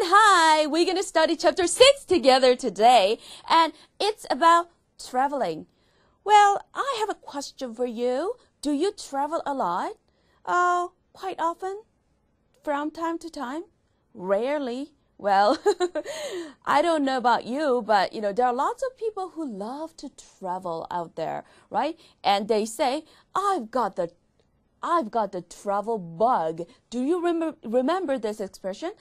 hi! We're going to study chapter 6 together today, and it's about traveling. Well, I have a question for you. Do you travel a lot? Quite often? From time to time? Rarely? Well, I don't know about you, but there are lots of people who love to travel out there, right? And they say, I've got the travel bug. Do you remember this expression?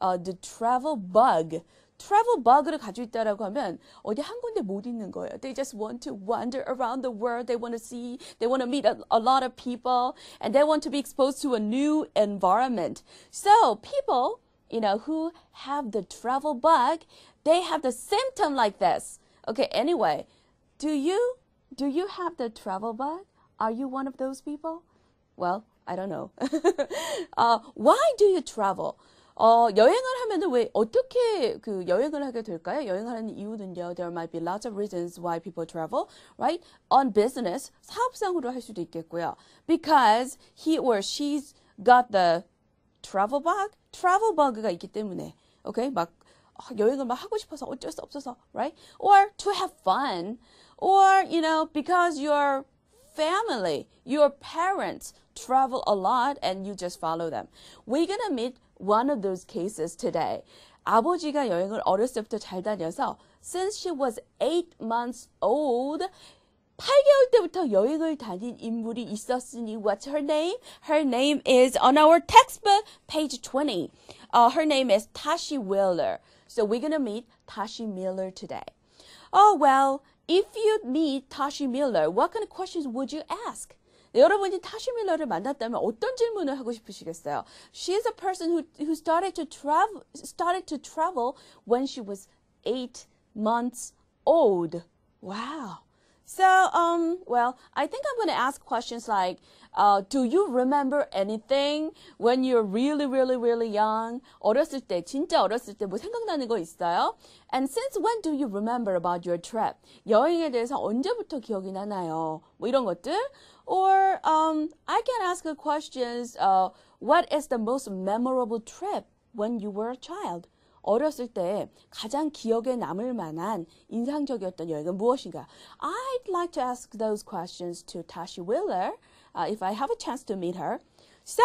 The travel bug. travel bug를 가지고 있다라고 하면 어디 한 군데 못 있는 거예요. They just want to wander around the world. They want to see, they want to meet a lot of people, and they want to be exposed to a new environment. So people, who have the travel bug, they have the symptom like this. Okay, anyway, do you have the travel bug? Are you one of those people? Well, I don't know. Why do you travel? 여행을 하면은 왜 어떻게 그 여행을 하게 될까요? 여행하는 이유는요. There might be lots of reasons why people travel, right? On business, 사업상으로 할 수도 있겠고요. Because he or she's got the travel bug가 있기 때문에, okay? 막 여행을 막 하고 싶어서 어쩔 수 없어서, right? Or to have fun, or because your family, your parents travel a lot and you just follow them. We're gonna meet one of those cases today. 아버지가 여행을 어렸을 때부터 잘 다녀서 since she was 8 months old, 8개월 때부터 여행을 다닌 인물이 있었으니 what's her name? Her name is on our textbook, page 20. Her name is Tashi Wheeler. So we're gonna meet Tashi Miller today. Oh, well, if you meet Tashi Miller, what kind of questions would you ask? 여러분이 타시 밀러를 만났다면 어떤 질문을 하고 싶으시겠어요? She is a person who started to travel when she was 8 months old. Wow. So, well, I think I'm going to ask questions like, do you remember anything when you're really, really, really young? 어렸을 때, 진짜 어렸을 때 뭐 생각나는 거 있어요? And since when do you remember about your trip? 여행에 대해서 언제부터 기억이 나나요? 뭐 이런 것들? Or I can ask the questions, what is the most memorable trip when you were a child? 어렸을 때 가장 기억에 남을 만한 인상적이었던 여행은 무엇인가? I'd like to ask those questions to Tashi Wheeler if I have a chance to meet her. So,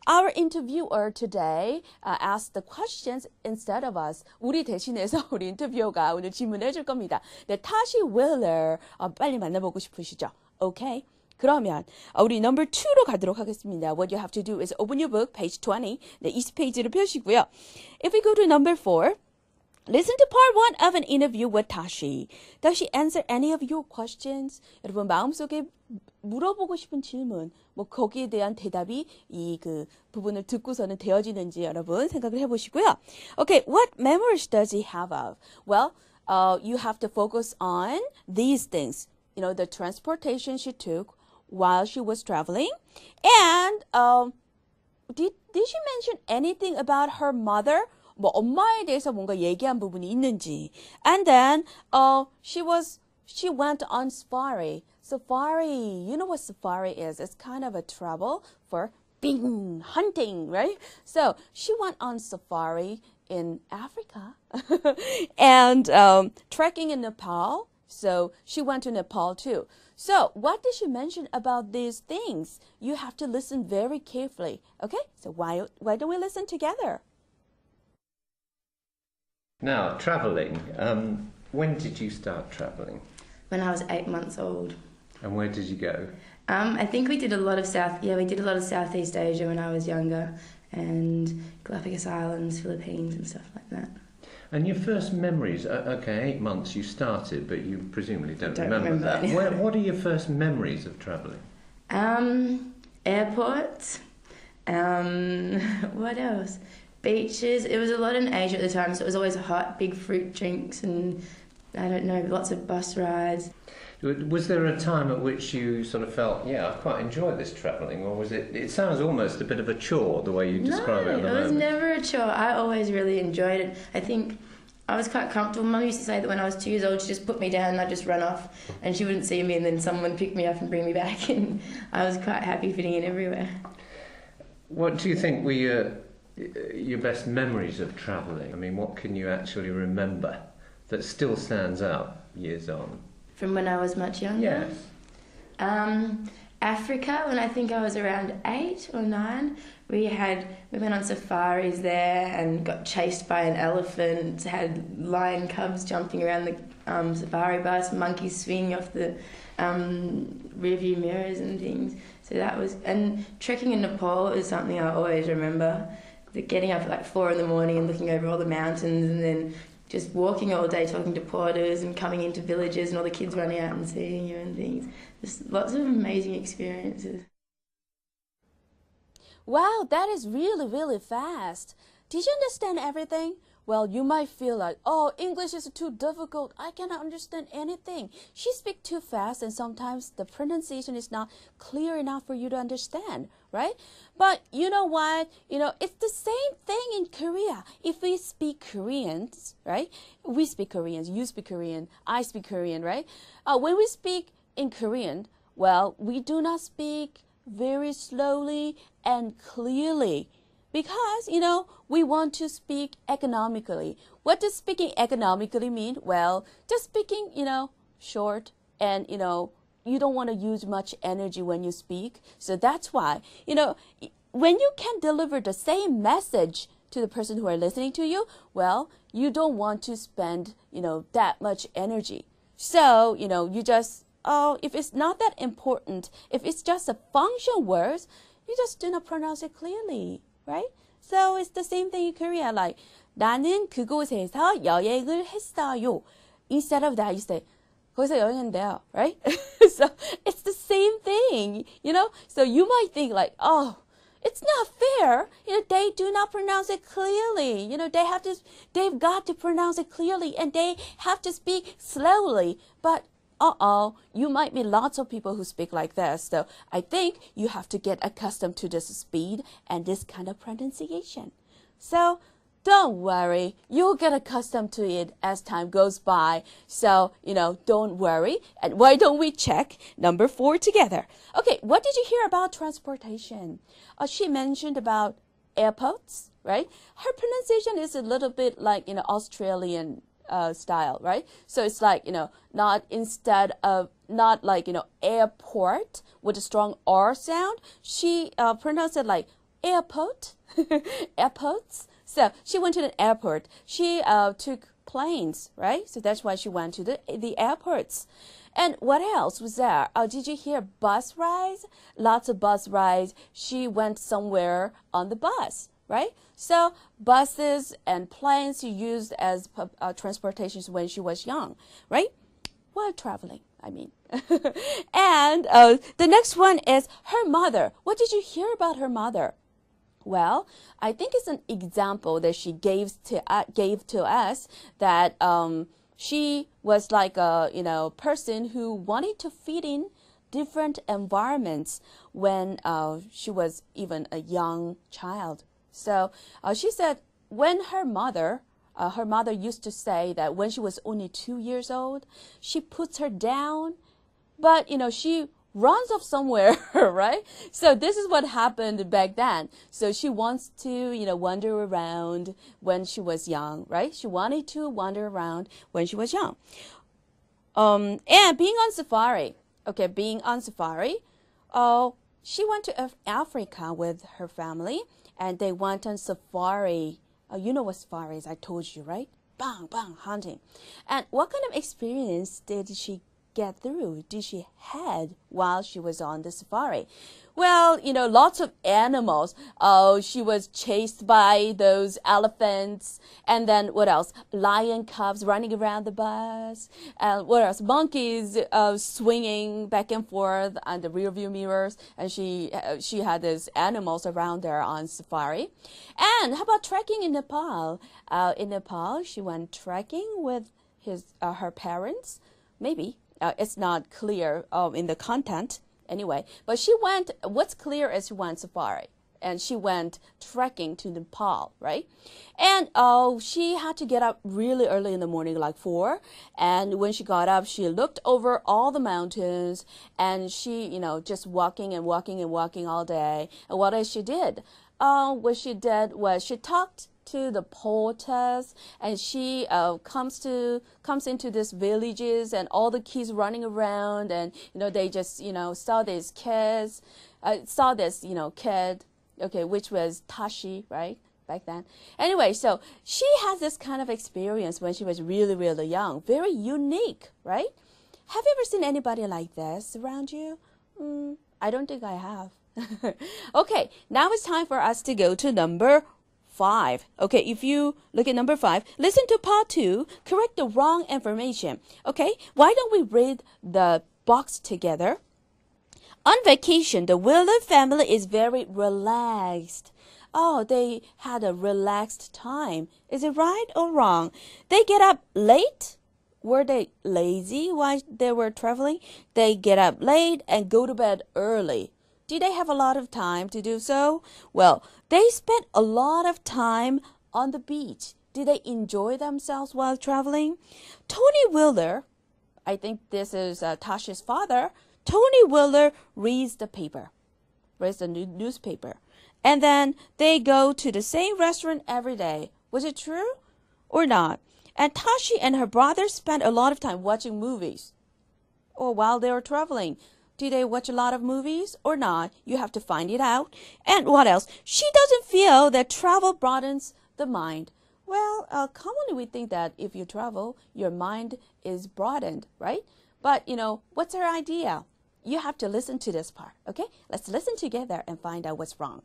our interviewer today asked the questions instead of us. 우리 대신해서 우리 인터뷰어가 오늘 질문해 줄 겁니다. 네, Tashi Wheeler 빨리 만나보고 싶으시죠? Okay. 그러면 우리 number 2로 가도록 하겠습니다. What you have to do is open your book, page 20. 네, 20페이지를 펴시고요. If we go to number 4, listen to part 1 of an interview with Tashi. Does she answer any of your questions? 여러분 마음속에 물어보고 싶은 질문, 뭐 거기에 대한 대답이 이 그 부분을 듣고서는 되어지는지 여러분 생각을 해보시고요. Okay, what memories does he have of? Well, you have to focus on these things. The transportation she took while she was traveling, and did she mention anything about her mother? 뭐 엄마에 대해서 뭔가 얘기한 부분이 있는지. And then she went on safari. Safari, you know what safari is? It's kind of a travel for hunting, right? So she went on safari in Africa and trekking in Nepal. So she went to Nepal too. So what did she mention about these things? You have to listen very carefully. Okay? So why don't we listen together? Now, travelling. When did you start travelling? When I was 8 months old. And where did you go? I think we did a lot of Southeast Asia when I was younger, and Galapagos Islands, Philippines and stuff like that. And your first memories, okay, 8 months you started, but you presumably don't remember that. What are your first memories of travelling? Airports, what else? Beaches. It was a lot in Asia at the time, so it was always hot, big fruit drinks and, I don't know, lots of bus rides. Was there a time at which you sort of felt, yeah, I quite enjoy this travelling, or was it sounds almost a bit of a chore, the way you describe it at the moment? No, it was never a chore. I always really enjoyed it. I think I was quite comfortable. Mum used to say that when I was 2 years old, she just put me down and I'd just run off, and she wouldn't see me, and then someone picked me up and bring me back, and I was quite happy fitting in everywhere. What do you think your best memories of travelling? I mean, what can you actually remember that still stands out years on? From when I was much younger? Yes. Africa, when I think I was around 8 or 9, we went on safaris there and got chased by an elephant, had lion cubs jumping around the safari bus, monkeys swinging off the rearview mirrors and things. So that was, and trekking in Nepal is something I always remember. Getting up at like 4 in the morning and looking over all the mountains, and then just walking all day talking to porters and coming into villages and all the kids running out and seeing you and things. Just lots of amazing experiences. Wow, that is really, really fast. Did you understand everything? Well, you might feel like, oh, English is too difficult. I cannot understand anything. She speaks too fast, and sometimes the pronunciation is not clear enough for you to understand, right? But you know what? It's the same thing in Korea. If we speak Koreans, right? We speak Koreans, you speak Korean, I speak Korean, right? When we speak in Korean, well, we do not speak very slowly and clearly. Because, we want to speak economically. What does speaking economically mean? Well, just speaking, short and, you don't want to use much energy when you speak. So that's why, when you can deliver the same message to the person who are listening to you, well, you don't want to spend, that much energy. So, you just, if it's not that important, if it's just a function words, you just do not pronounce it clearly. Right? So it's the same thing in Korea. Like, 나는 그곳에서 여행을 했어요. Instead of that, you say, 거기서 여행했대요. Right? So it's the same thing, So you might think like, oh, it's not fair. They do not pronounce it clearly. They've got to pronounce it clearly, and they have to speak slowly. But you might meet lots of people who speak like this. So I think you have to get accustomed to this speed and this kind of pronunciation. So don't worry. You'll get accustomed to it as time goes by. So, don't worry. And why don't we check number 4 together? Okay, what did you hear about transportation? She mentioned about airports, right? Her pronunciation is a little bit like, Australian style, right? So it's like, not like, airport with a strong R sound. She pronounced it like airport, airports. So she went to the airport. She took planes, right? So that's why she went to the airports. And what else was there? Did you hear bus rides? Lots of bus rides. She went somewhere on the bus, right? So buses and planes she used as transportations when she was young, right? While traveling, I mean. And the next one is her mother. What did you hear about her mother? Well, I think it's an example that she gave to us that she was like a person who wanted to fit in different environments when she was even a young child. So she said when her mother used to say that when she was only 2 years old, she puts her down, but she runs off somewhere, right? So this is what happened back then. So she wants to, wander around when she was young, right? She wanted to wander around when she was young. And being on safari, she went to Africa with her family. And they went on safari. You know what safari is, I told you, right? Bang, bang, hunting. And what kind of experience did she get through? Did she had while she was on the safari? Well, lots of animals. She was chased by those elephants. And then what else? Lion cubs running around the bus. What else? Monkeys swinging back and forth on the rearview mirrors. And she had those animals around there on safari. And how about trekking in Nepal? In Nepal, she went trekking with her parents. Maybe. It's not clear in the content. Anyway, but what's clear is she went safari and she went trekking to Nepal, right? And she had to get up really early in the morning, like 4. And when she got up, she looked over all the mountains and she, just walking and walking and walking all day. And what else she did? what she did was she talked to the porters, and she comes into these villages, and all the kids running around, and they just saw these kids, saw this kid, okay, which was Tashi, right, back then. Anyway, so she has this kind of experience when she was really, really young, very unique, right? Have you ever seen anybody like this around you? I don't think I have. Okay, now it's time for us to go to number 5. Okay, if you look at number 5, listen to part 2, correct the wrong information. Okay, why don't we read the box together? On vacation, the Wheeler family is very relaxed. Oh, they had a relaxed time. Is it right or wrong? They get up late. Were they lazy while they were traveling? They get up late and go to bed early. Did they have a lot of time to do so? Well, they spent a lot of time on the beach. Did they enjoy themselves while traveling? Tony Wheeler, I think this is Tasha's father, Tony Wheeler reads the newspaper. And then they go to the same restaurant every day. Was it true or not? And Tashi and her brother spent a lot of time watching movies. Or while they were traveling. Did they watch a lot of movies or not? You have to find it out. And what else? She doesn't feel that travel broadens the mind. Well, commonly we think that if you travel, your mind is broadened, right? But, what's her idea? You have to listen to this part, okay? Let's listen together and find out what's wrong.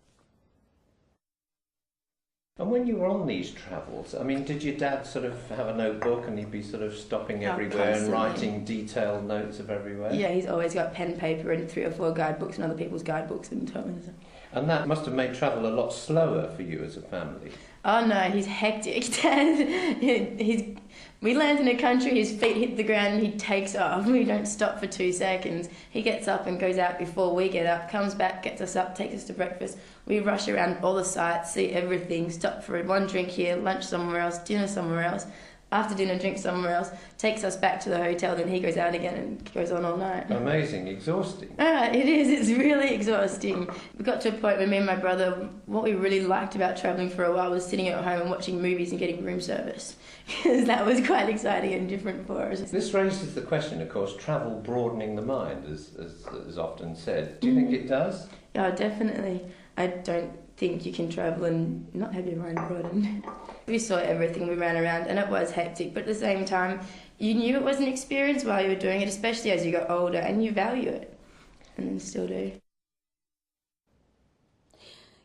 And when you were on these travels, I mean, did your dad sort of have a notebook and he'd be sort of stopping everywhere and writing detailed notes of everywhere? Yeah, he's always got pen and paper and 3 or 4 guidebooks and other people's guidebooks and so on. And that must have made travel a lot slower for you as a family. Oh no, he's hectic, Dad. We land in a country, his feet hit the ground and he takes off. We don't stop for 2 seconds. He gets up and goes out before we get up, comes back, gets us up, takes us to breakfast. We rush around all the sites, see everything, stop for 1 drink here, lunch somewhere else, dinner somewhere else. After dinner, drink somewhere else, takes us back to the hotel, then he goes out again and goes on all night. Amazing, exhausting. It is, it's really exhausting. We got to a point where me and my brother, what we really liked about travelling for a while was sitting at home and watching movies and getting room service. Because that was quite exciting and different for us. This raises the question, of course, travel broadening the mind, as often said. Do you think it does? Yeah, definitely. I don't think you can travel and not have your mind broadened. We saw everything, we ran around, and it was hectic, but at the same time, you knew it was an experience while you were doing it, especially as you got older, and you value it, and still do.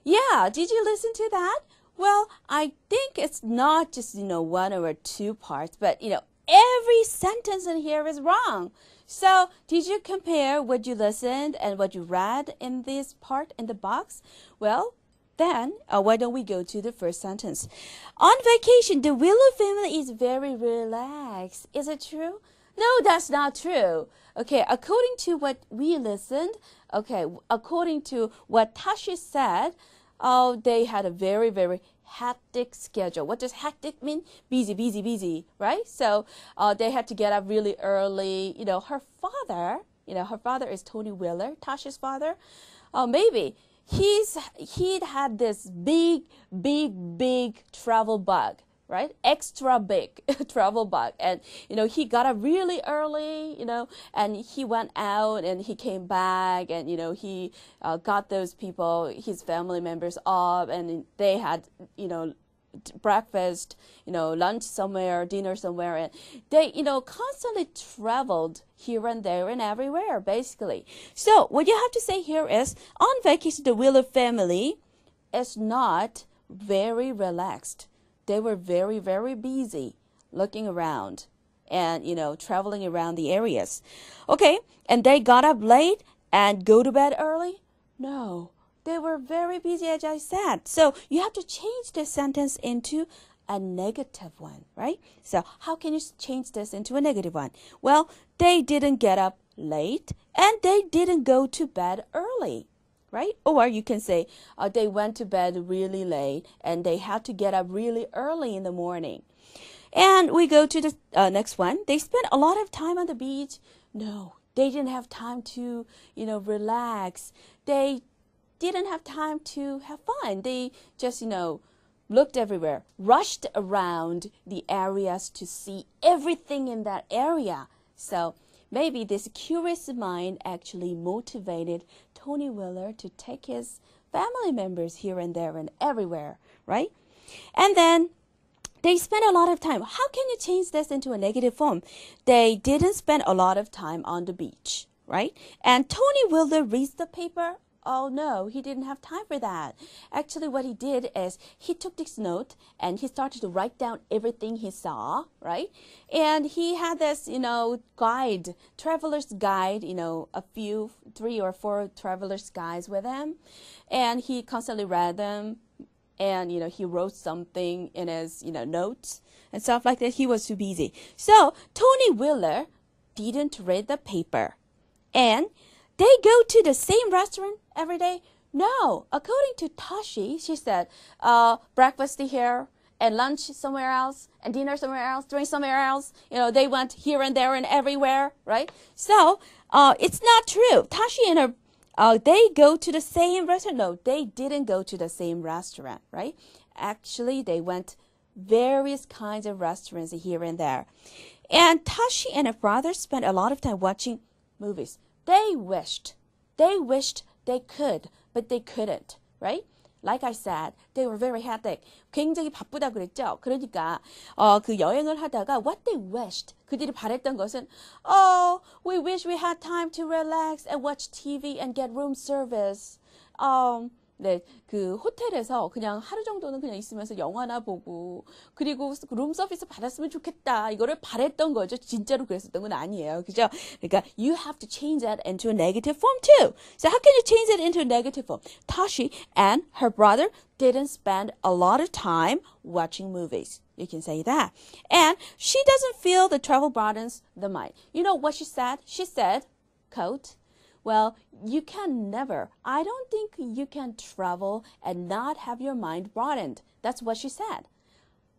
Yeah, did you listen to that? Well, I think it's not just, 1 or 2 parts, but, every sentence in here is wrong. So, did you compare what you listened and what you read in this part in the box? Well, then, why don't we go to the first sentence? On vacation, the Wheeler family is very relaxed. Is it true? No, that's not true. Okay, according to what we listened, according to what Tashi said, they had a very, very hectic schedule. What does hectic mean? Busy, busy, busy, right? So they had to get up really early. Her father is Tony Wheeler, Tasha's father. Maybe he'd had this big travel bug, right? Extra big travel bug. And, he got up really early, and he went out and he came back and, he got those people, his family members up, and they had, breakfast, lunch somewhere, dinner somewhere, and they, constantly traveled here and there and everywhere, basically. So what you have to say here is, on vacation, the Wheeler family is not very relaxed. They were very, very busy looking around and, traveling around the areas. Okay, and they got up late and go to bed early? No. They were very busy, as I said. So you have to change this sentence into a negative one, right? So how can you change this into a negative one? Well, they didn't get up late and they didn't go to bed early, right? Or you can say they went to bed really late and they had to get up really early in the morning. And we go to the next one. They spent a lot of time on the beach. No, they didn't have time to, relax. They didn't have time to have fun. They just, looked everywhere, rushed around the areas to see everything in that area. So maybe this curious mind actually motivated Tony Wheeler to take his family members here and there and everywhere, right? And then they spent a lot of time. How can you change this into a negative form? They didn't spend a lot of time on the beach, right? And Tony Wheeler reads the paper. Oh no, he didn't have time for that. Actually, what he did is he took this note and he started to write down everything he saw, right? And he had this, guide, traveler's guide, a few, 3 or 4 traveler's guides with him. And he constantly read them. And, he wrote something in his, notes and stuff like that. He was too busy. So Tony Wheeler didn't read the paper. And they go to the same restaurant every day? No. According to Tashi, she said, breakfast here and lunch somewhere else and dinner somewhere else, drink somewhere else. They went here and there and everywhere, right? So it's not true. Tashi and her they go to the same restaurant. No, they didn't go to the same restaurant, right? Actually, they went various kinds of restaurants here and there. And Tashi and her brother spent a lot of time watching movies. They wished they could, but they couldn't, right? Like I said, they were very hectic. 굉장히 바쁘다 그랬죠. 그러니까 그 여행을 하다가 what they wished, 그들이 바랬던 것은 we wish we had time to relax and watch TV and get room service. 네, 그 호텔에서 그냥 하루 정도는 그냥 있으면서 영화나 보고 그리고 룸 서비스 받았으면 좋겠다. 이거를 바랬던 거죠. 진짜로 그랬었던 건 아니에요. 그죠? 그러니까 you have to change that into a negative form too. So how can you change it into a negative form? Tashi and her brother didn't spend a lot of time watching movies. You can say that. And she doesn't feel the travel broadens the mind. You know what she said? She said, quote, well, you can never. I don't think you can travel and not have your mind broadened. That's what she said.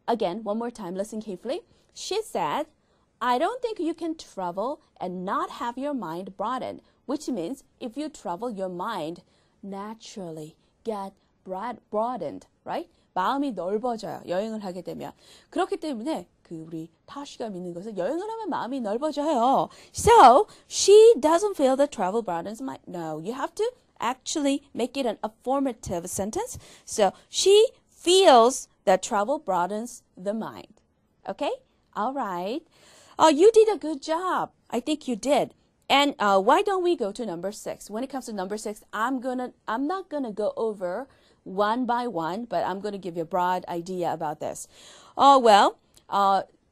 Again, one more time, listen carefully. She said, I don't think you can travel and not have your mind broadened, which means if you travel, your mind naturally get broadened, right? 마음이 넓어져요. 여행을 하게 되면. 그렇기 때문에 우리 타시가 믿는 것은 여행을 하면 마음이 넓어져요. So she doesn't feel the travel broadens my. No, you have to actually make it an affirmative sentence. So she feels that travel broadens the mind. Okay? All right. You did a good job. I think you did. And why don't we go to number 6? When it comes to number 6, I'm not gonna go over one by one, but I'm going to give you a broad idea about this. The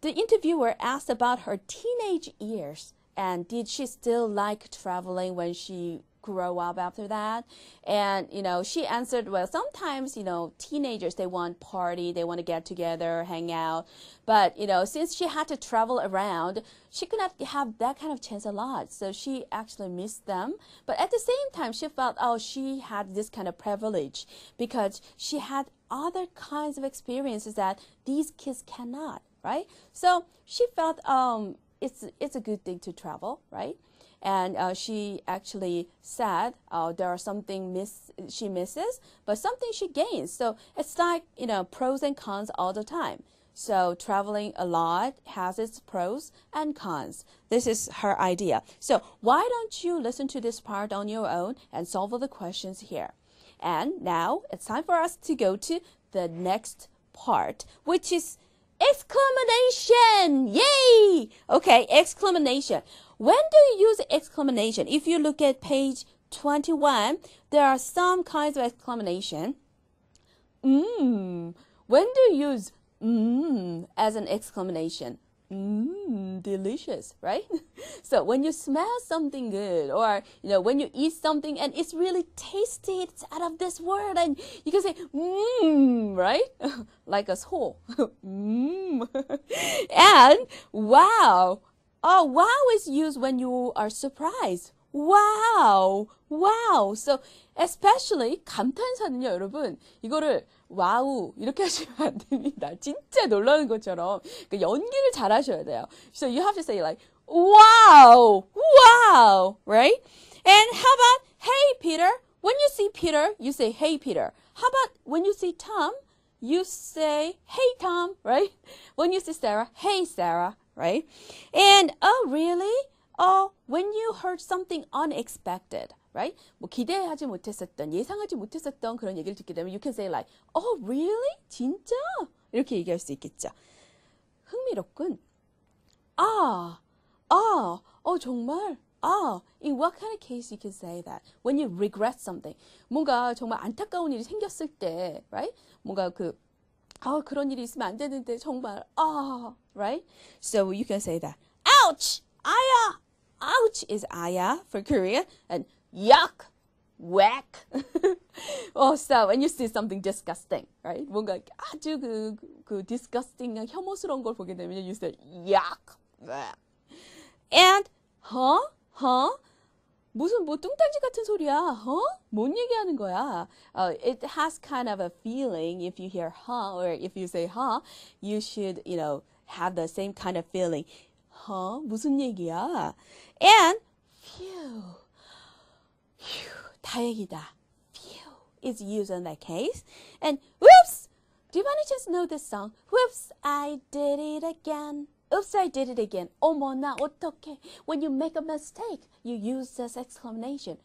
interviewer asked about her teenage years and did she still like traveling when she grew up after that? And, she answered, well, sometimes, teenagers, they want party, they want to get together, hang out. But, since she had to travel around, she could not have that kind of chance a lot. So she actually missed them. But at the same time, she felt, she had this kind of privilege because she had other kinds of experiences that these kids cannot, right? So she felt it's a good thing to travel, right? And she actually said there are something she misses, but something she gains. So it's like, pros and cons all the time. So traveling a lot has its pros and cons. This is her idea. So why don't you listen to this part on your own and solve all the questions here? And now it's time for us to go to the next part, which is exclamation. Yay! Okay, exclamation. When do you use exclamation? If you look at page 21, there are some kinds of exclamation. When do you use as an exclamation? Delicious, right? So when you smell something good, or when you eat something and it's really tasty, it's out of this world, and you can say right? Like a 소. And wow. Wow is used when you are surprised. Wow. So especially 감탄사는요, 여러분. 이거를 와우 이렇게 하시면 안 됩니다. 진짜 놀라는 것처럼 연기를 잘 하셔야 돼요. So you have to say like wow, right? And how about hey Peter, when you see Peter, you say, hey, Peter. How about when you see Tom, you say, hey, Tom, right? When you see Sarah, hey, Sarah, right? And, oh, really? Oh, when you heard something unexpected, right? 뭐 기대하지 못했었던, 예상하지 못했었던 그런 얘기를 듣게 되면 you can say like, oh, really? 진짜? 이렇게 얘기할 수 있겠죠. 흥미롭군. 정말? In what kind of case you can say that? When you regret something. 뭔가 정말 안타까운 일이 생겼을 때, right? 뭔가 그런 일이 있으면 안 되는데 정말, right? So you can say that. Ouch! 아야! Ouch is 아야 for Korea. And yuck! Whack! So when you see something disgusting, right? 뭔가 아주 그 disgusting, 혐오스러운 걸 보게 되면 you say yuck! And, 무슨 뭐 뚱딴지 같은 소리야? 뭔 얘기하는 거야? It has kind of a feeling if you hear or if you say you should, have the same kind of feeling. 무슨 얘기야? And, phew, 다행이다. Phew is used in that case. And, whoops! Do you by any chance know this song? Whoops, I did it again. Oops, I did it again. 어머나, 어떡해. When you make a mistake, you use this exclamation.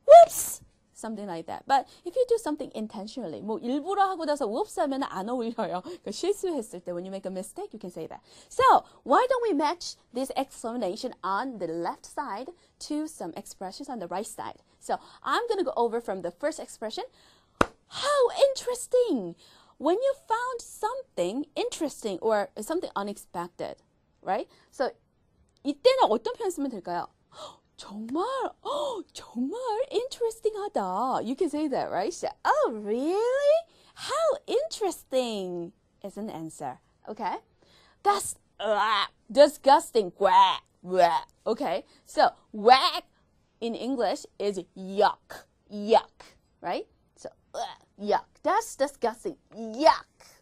Whoops! Something like that. But if you do something intentionally, 뭐 일부러 하고 나서 whoops 하면 안 어울려요. 실수했을 때, when you make a mistake, you can say that. So, why don't we match this exclamation on the left side to some expressions on the right side? So, I'm going to go over from the first expression. How interesting! When you found something interesting or something unexpected, right? So 이때는 어떤 표현 쓰면 될까요? 정말 interesting하다. You can say that, right? So, oh, really? How interesting is an answer. Okay? That's disgusting. Quack. Okay? So, whack in English is yuck. Yuck. Right? So, yuck. That's disgusting. Yuck.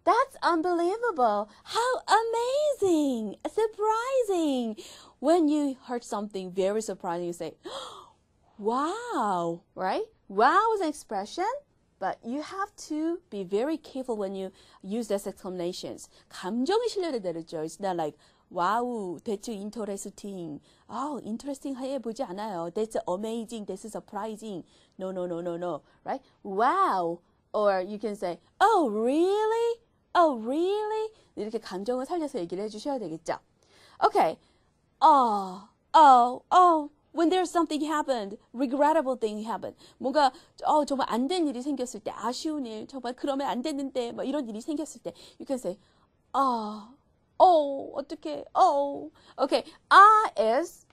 That's unbelievable. How amazing. Surprising. When you heard something very surprising, you say, wow, right? Wow is an expression, but you have to be very careful when you use these exclamations. 감정이 실려야 되죠. It's not like, wow, that's interesting. Oh, interesting 해보지 않아요. That's amazing. That's surprising. No. Right? Wow. Or you can say, oh, really? Oh, really? 이렇게 감정을 살려서 얘기를 해주셔야 되겠죠. Okay. When there's something happened, regrettable thing happened. 뭔가 정말 안 된 일이 생겼을 때, 아쉬운 일, 정말 그러면 안 되는데, 뭐 이런 일이 생겼을 때, you can say, 어떡해, Okay, is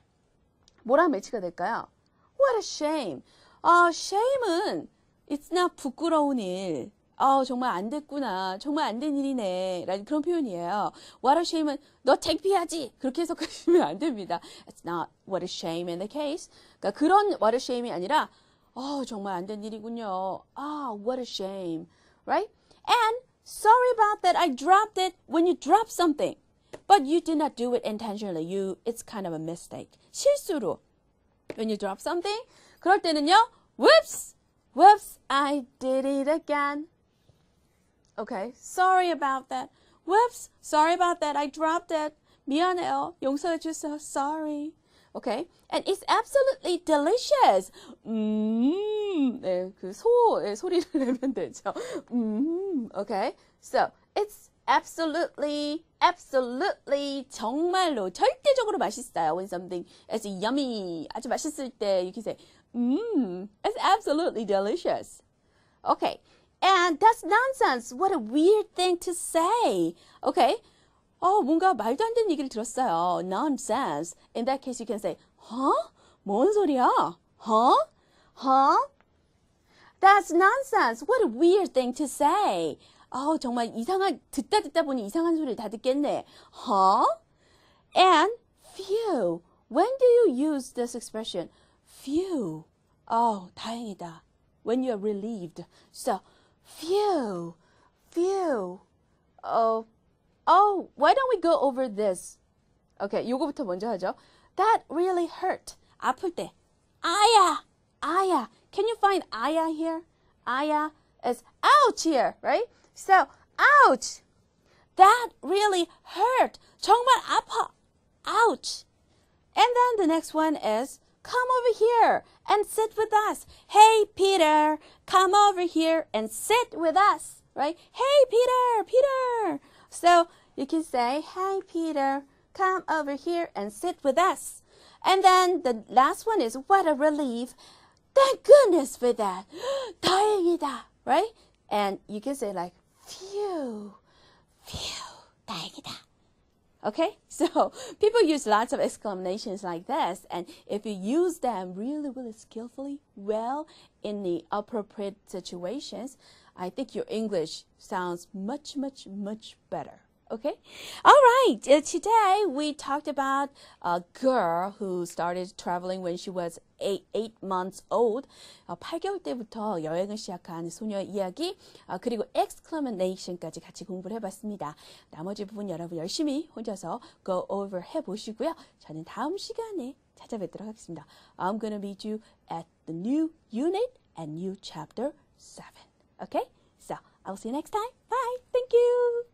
뭐랑 매치가 될까요? What a shame. shame은 it's not 부끄러운 일. 정말 안 됐구나. 정말 안 된 일이네. 라는 그런 표현이에요. What a shame은 너 창피하지. 그렇게 해석하시면 안 됩니다. It's not what a shame in the case. 그러니까 그런 what a shame이 아니라 정말 안 된 일이군요. What a shame. Right? And sorry about that. I dropped it. When you drop something, but you did not do it intentionally. It's kind of a mistake. 실수로. When you drop something, 그럴 때는요. Whoops, I did it again. Okay, sorry about that. Whoops, sorry about that. I dropped it. 미안해요. 용서해 주세요. Sorry. Okay, and it's absolutely delicious. 네, 그 소의 소리를 내면 되죠. Okay, so it's absolutely 정말로 절대적으로 맛있어요. When something is yummy, 아주 맛있을 때 you can say, it's absolutely delicious. Okay, and that's nonsense. What a weird thing to say. Okay, 뭔가 말도 안 되는 얘기를 들었어요. Nonsense. In that case, you can say, 뭔 소리야? That's nonsense. What a weird thing to say. 정말 듣다 보니 이상한 소리를 다 듣겠네. And phew. When do you use this expression? Phew. 다행이다. When you are relieved. So, phew. Why don't we go over this? Okay, 요거부터 먼저 하죠. That really hurt. 아플 때. 아야. aya. Can you find aya here? Aya is ouch here, right? So, ouch. That really hurt. 정말 아파. Ouch. And then the next one is come over here and sit with us. Hey, Peter, come over here and sit with us, right? Hey, Peter, Peter. So you can say, hey, Peter, come over here and sit with us. And then the last one is what a relief. Thank goodness for that. 다행이다, right? And you can say like, phew, phew, 다행이다. Okay, so people use lots of exclamations like this, and if you use them really, really skillfully, well, in the appropriate situations, I think your English sounds much, much, much better. Okay, all right. Today we talked about a girl who started traveling when she was 8 months old. 8개월 때부터 여행을 시작한 소녀의 이야기, 그리고 exclamation까지 같이 공부를 해봤습니다. 나머지 부분 여러분 열심히 혼자서 go over 해보시고요. 저는 다음 시간에 찾아뵙도록 하겠습니다. I'm gonna meet you at the new unit and new chapter 7. Okay, so I'll see you next time. Bye. Thank you.